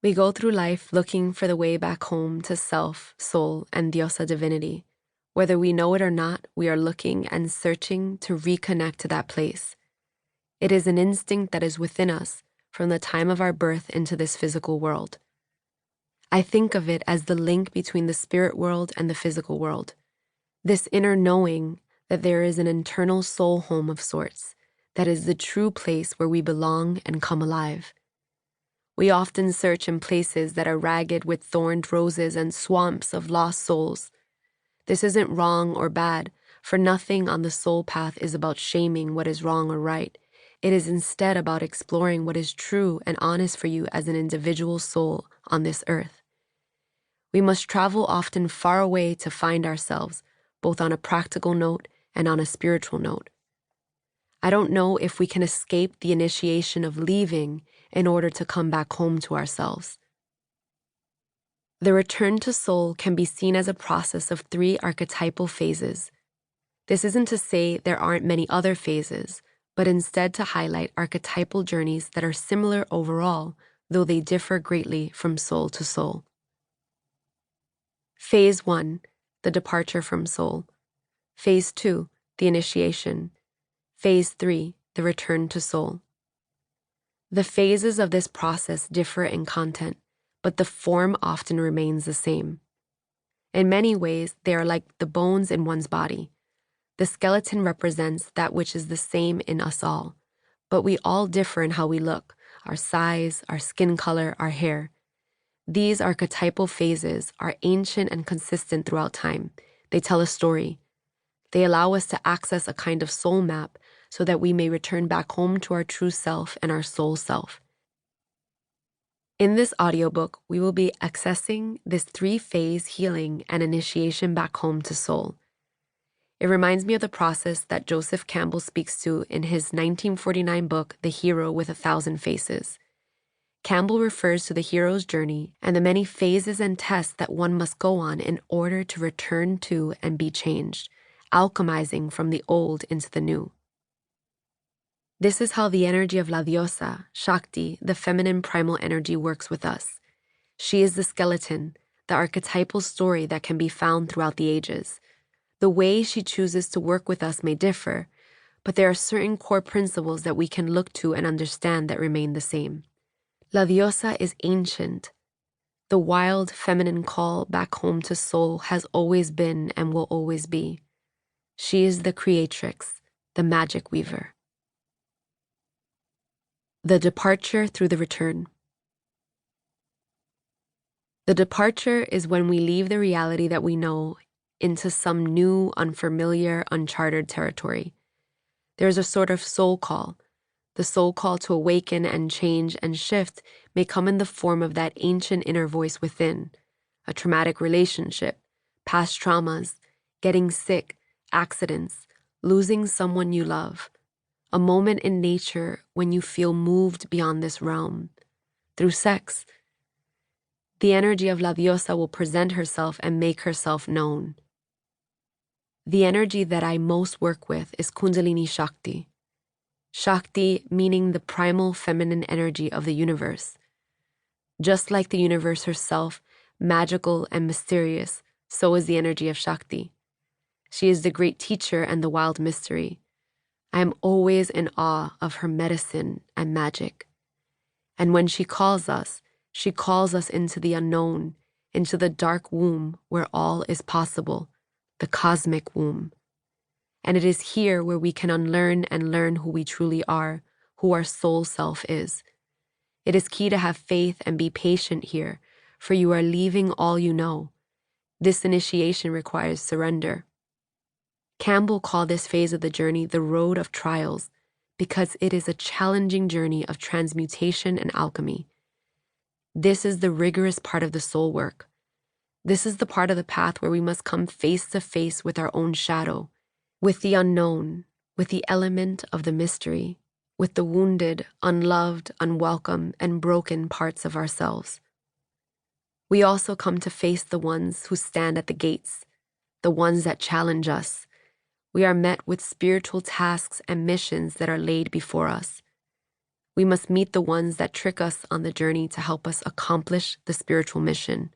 We go through life looking for the way back home to self, soul, and diosa divinity. Whether we know it or not, we are looking and searching to reconnect to that place. It is an instinct that is within us from the time of our birth into this physical world. I think of it as the link between the spirit world and the physical world. This inner knowing that there is an internal soul home of sorts, that is the true place where we belong and come alive. We often search in places that are ragged with thorned roses and swamps of lost souls. This isn't wrong or bad, for nothing on the soul path is about shaming what is wrong or right. It is instead about exploring what is true and honest for you as an individual soul on this earth. We must travel often far away to find ourselves, both on a practical note and on a spiritual note. I don't know if we can escape the initiation of leaving in order to come back home to ourselves. The return to soul can be seen as a process of 3 archetypal phases. This isn't to say there aren't many other phases, but instead to highlight archetypal journeys that are similar overall, though they differ greatly from soul to soul. Phase 1, the departure from soul. Phase 2, the initiation. Phase 3, the return to soul. The phases of this process differ in content, but the form often remains the same. In many ways, they are like the bones in one's body. The skeleton represents that which is the same in us all, but we all differ in how we look, our size, our skin color, our hair. These archetypal phases are ancient and consistent throughout time. They tell a story. They allow us to access a kind of soul map so that we may return back home to our true self and our soul self. In this audiobook, we will be accessing this 3-phase healing and initiation back home to soul. It reminds me of the process that Joseph Campbell speaks to in his 1949 book, The Hero with 1,000 Faces. Campbell refers to the hero's journey and the many phases and tests that one must go on in order to return to and be changed, alchemizing from the old into the new. This is how the energy of La Diosa, Shakti, the feminine primal energy, works with us. She is the skeleton, the archetypal story that can be found throughout the ages. The way she chooses to work with us may differ, but there are certain core principles that we can look to and understand that remain the same. La Diosa is ancient. The wild feminine call back home to soul has always been and will always be. She is the creatrix, the magic weaver. The departure through the return. The departure is when we leave the reality that we know into some new, unfamiliar, uncharted territory. There is a sort of soul call. The soul call to awaken and change and shift may come in the form of that ancient inner voice within, a traumatic relationship, past traumas, getting sick, accidents, losing someone you love, a moment in nature when you feel moved beyond this realm, through sex. The energy of La Diosa will present herself and make herself known. The energy that I most work with is Kundalini Shakti. Shakti meaning the primal feminine energy of the universe. Just like the universe herself, magical and mysterious, so is the energy of Shakti. She is the great teacher and the wild mystery. I am always in awe of her medicine and magic. And when she calls us into the unknown, into the dark womb where all is possible, the cosmic womb. And it is here where we can unlearn and learn who we truly are, who our soul self is. It is key to have faith and be patient here, for you are leaving all you know. This initiation requires surrender. Campbell called this phase of the journey the road of trials because it is a challenging journey of transmutation and alchemy. This is the rigorous part of the soul work. This is the part of the path where we must come face to face with our own shadow, with the unknown, with the element of the mystery, with the wounded, unloved, unwelcome, and broken parts of ourselves. We also come to face the ones who stand at the gates, the ones that challenge us. We are met with spiritual tasks and missions that are laid before us. We must meet the ones that trick us on the journey to help us accomplish the spiritual mission.